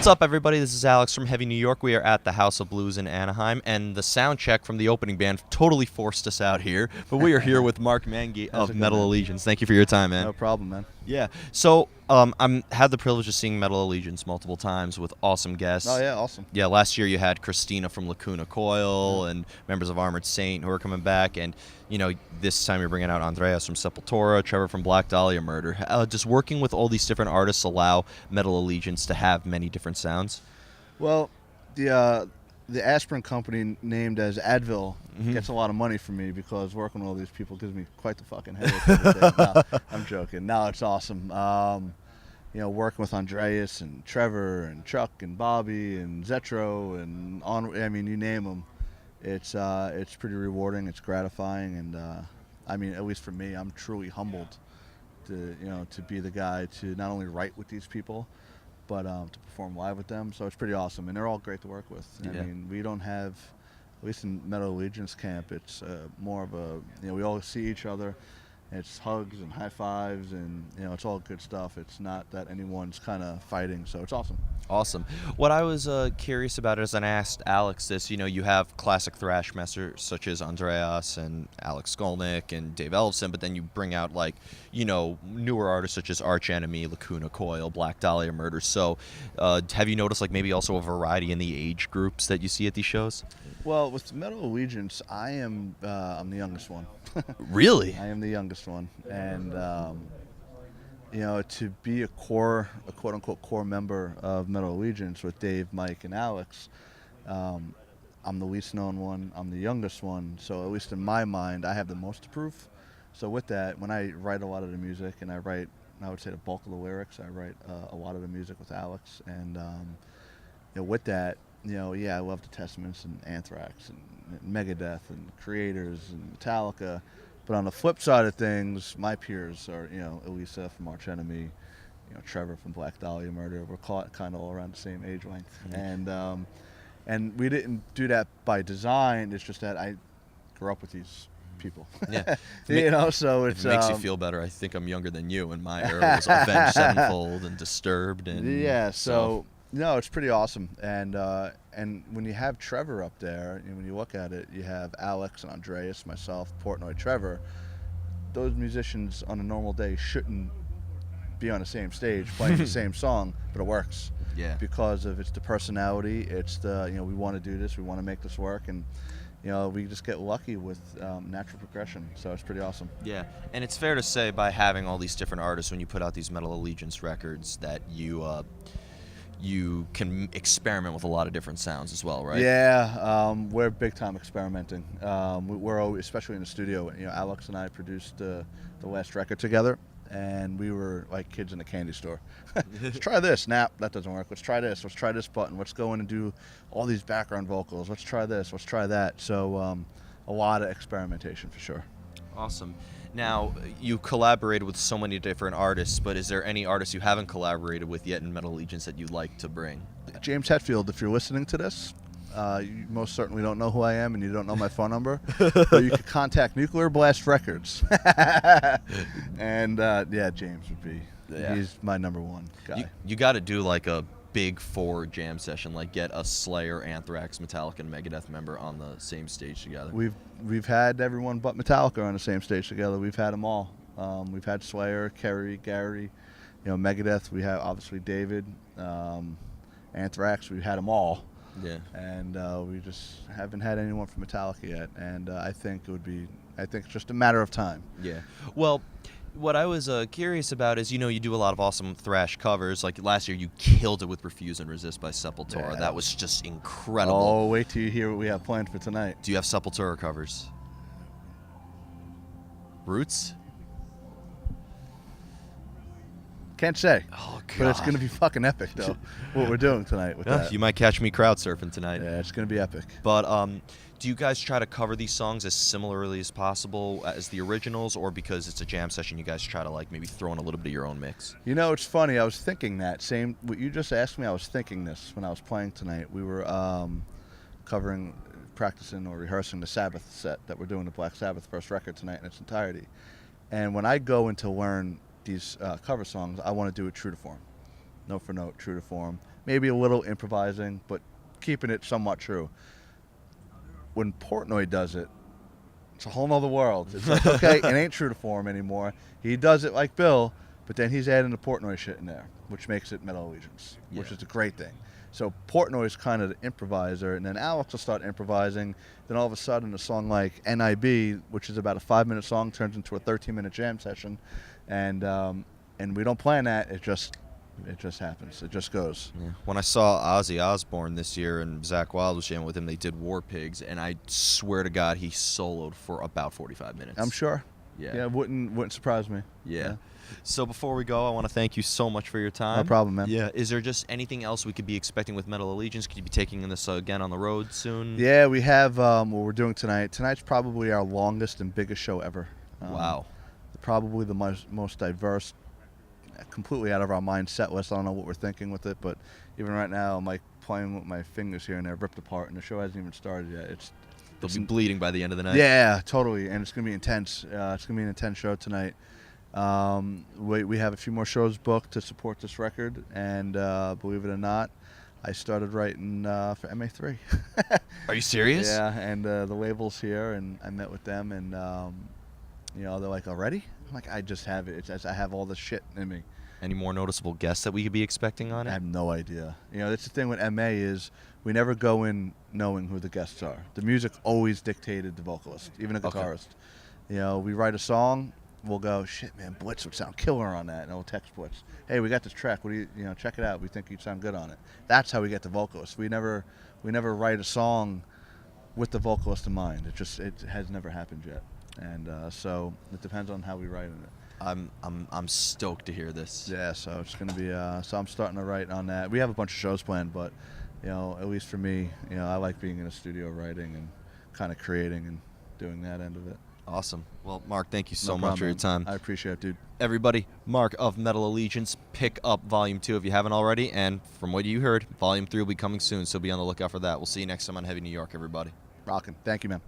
What's up, everybody? This is Alex from Heavy New York. We are at the House of Blues in Anaheim, and the sound check from the opening band totally forced us out here. But we are here with Mark Mangy How's of it Metal going, man? Allegiance. Thank you for your time, man. No problem, man. Yeah. So I'm had the privilege of seeing Metal Allegiance multiple times with awesome guests. Oh, yeah, awesome. Yeah, last year you had Christina from Lacuna Coil and members of Armored Saint who are coming back, and this time you're bringing out Andreas from Sepultura, Trevor from Black Dahlia Murder. Just working with all these different artists allow Metal Allegiance to have many different sounds. Well, the aspirin company named as Advil gets a lot of money from me because working with all these people gives me quite the fucking headache every day. No, I'm joking. No, it's awesome. Working with Andreas and Trevor and Chuck and Bobby and Zetro and you name them. It's pretty rewarding. It's gratifying, and at least for me, I'm truly humbled to be the guy to not only write with these people, but to perform live with them. So it's pretty awesome, and they're all great to work with. Yeah. I mean, we don't have, at least in Metal Allegiance camp, it's more of a, we all see each other. It's hugs and high fives, and it's all good stuff. It's not that anyone's kind of fighting, so it's awesome. Awesome. What I was curious about is, and I asked Alex this, you have classic thrash masters such as Andreas and Alex Skolnick and Dave Ellefson, but then you bring out newer artists such as Arch Enemy, Lacuna Coil, Black Dahlia Murder. So have you noticed maybe also a variety in the age groups that you see at these shows? Well, with Metal Allegiance, I'm the youngest one. Really? I am the youngest one, and to be a quote-unquote core member of Metal Allegiance with Dave, Mike, and Alex, I'm the least known one. I'm the youngest one, so at least in my mind, I have the most to prove. So with that, when I write a lot of the music, and I would say the bulk of the lyrics, I write a lot of the music with Alex, and with that, I love the Testaments and Anthrax and Megadeth and Creators and Metallica. But on the flip side of things, my peers are, Elisa from Arch Enemy, Trevor from Black Dahlia Murder. We're kind of all around the same age length. Mm-hmm. And we didn't do that by design. It's just that I grew up with these people. Yeah. So if it makes you feel better, I think I'm younger than you, and my era was Avenged Sevenfold and Disturbed. And yeah, so no, it's pretty awesome. And when you have Trevor up there, and when you look at it, you have Alex and Andreas, myself, Portnoy, Trevor. Those musicians on a normal day shouldn't be on the same stage playing the same song, but it works. Yeah. Because of it's the personality, it's the we want to do this, we want to make this work, and we just get lucky with natural progression. So it's pretty awesome. Yeah, and it's fair to say by having all these different artists, when you put out these Metal Allegiance records, that you can experiment with a lot of different sounds as well, right? Yeah, we're big time experimenting. We're always, especially in the studio. Alex and I produced the last record together, and we were like kids in a candy store. Let's try this. Nah, that doesn't work. Let's try this. Let's try this button. Let's go in and do all these background vocals. Let's try this. Let's try that. So a lot of experimentation for sure. Awesome. Now, you collaborated with so many different artists, but is there any artists you haven't collaborated with yet in Metal Allegiance that you'd like to bring? James Hetfield, if you're listening to this, you most certainly don't know who I am and you don't know my phone number, but you can contact Nuclear Blast Records. And James would be, he's my number one guy. You got to do a big 4 jam session, get a Slayer, Anthrax, Metallica, and Megadeth member on the same stage together. We've had everyone but Metallica on the same stage together. We've had them all. We've had Slayer, Kerry, Gary, Megadeth. We have obviously David, Anthrax. We've had them all. Yeah. And we just haven't had anyone from Metallica yet. And I think it's just a matter of time. Yeah. Well, what I was curious about is, you do a lot of awesome thrash covers. Like last year, you killed it with Refuse and Resist by Sepultura. Yeah. That was just incredible. Oh, wait till you hear what we have planned for tonight. Do you have Sepultura covers? Roots? Can't say. Oh, God. But it's going to be fucking epic, though, what we're doing tonight with that. You might catch me crowd surfing tonight. Yeah, it's going to be epic. But do you guys try to cover these songs as similarly as possible as the originals, or because it's a jam session, you guys try to maybe throw in a little bit of your own mix? It's funny. I was thinking what you just asked me, I was thinking this when I was playing tonight. We were practicing or rehearsing the Sabbath set that we're doing, the Black Sabbath first record tonight in its entirety. And when I go in to learn these cover songs, I want to do it true to form. note for note, true to form. Maybe a little improvising, but keeping it somewhat true. When Portnoy does it, it's a whole nother world. It's like, okay, it ain't true to form anymore. He does it like Bill, but then he's adding the Portnoy shit in there, which makes it Metal Allegiance, which Yeah. is a great thing. So Portnoy's kind of the improviser, and then Alex will start improvising. Then all of a sudden, a song like NIB, which is about a 5-minute song, turns into a 13-minute jam session, and we don't plan that. It just happens. It just goes. Yeah. When I saw Ozzy Osbourne this year and Zach Wild was jamming with him, they did War Pigs, and I swear to God, he soloed for about 45 minutes. I'm sure. Yeah. Yeah, wouldn't surprise me. Yeah. So before we go, I want to thank you so much for your time. No problem, man. Yeah. Is there just anything else we could be expecting with Metal Allegiance? Could you be taking this again on the road soon? Yeah, we have what we're doing tonight. Tonight's probably our longest and biggest show ever. Wow. Probably the most diverse, completely out of our mind set list. I don't know what we're thinking with it, but even right now, I'm like playing with my fingers here and they're ripped apart, and the show hasn't even started yet. They'll be bleeding by the end of the night. Yeah, totally, and it's gonna be intense. It's gonna be an intense show tonight. We have a few more shows booked to support this record, and believe it or not, I started writing for MA3. Are you serious? Yeah, and the label's here, and I met with them, and they're like, already? I'm like, I just have it. I have all the shit in me. Any more noticeable guests that we could be expecting on I it? have no idea. That's the thing with MA is we never go in knowing who the guests are. The music always dictated the vocalist, even a Okay. guitarist. We write a song, we'll go, shit, man, Blitz would sound killer on that, and we'll text Blitz, hey, we got this track. What do you check it out? We think you'd sound good on it. That's how we get the vocalist. We never write a song with the vocalist in mind. It has never happened yet, and so it depends on how we write it. I'm stoked to hear this. Yeah, so it's gonna be. So I'm starting to write on that. We have a bunch of shows planned, but at least for me, I like being in a studio writing and kind of creating and doing that end of it. Awesome. Well, Mark, thank you so No much problem, for your man. time. I appreciate it, dude. Everybody, Mark of Metal Allegiance, pick up Volume 2 if you haven't already. And from what you heard, Volume 3 will be coming soon, so be on the lookout for that. We'll see you next time on Heavy New York, everybody. Rockin'. Thank you, man.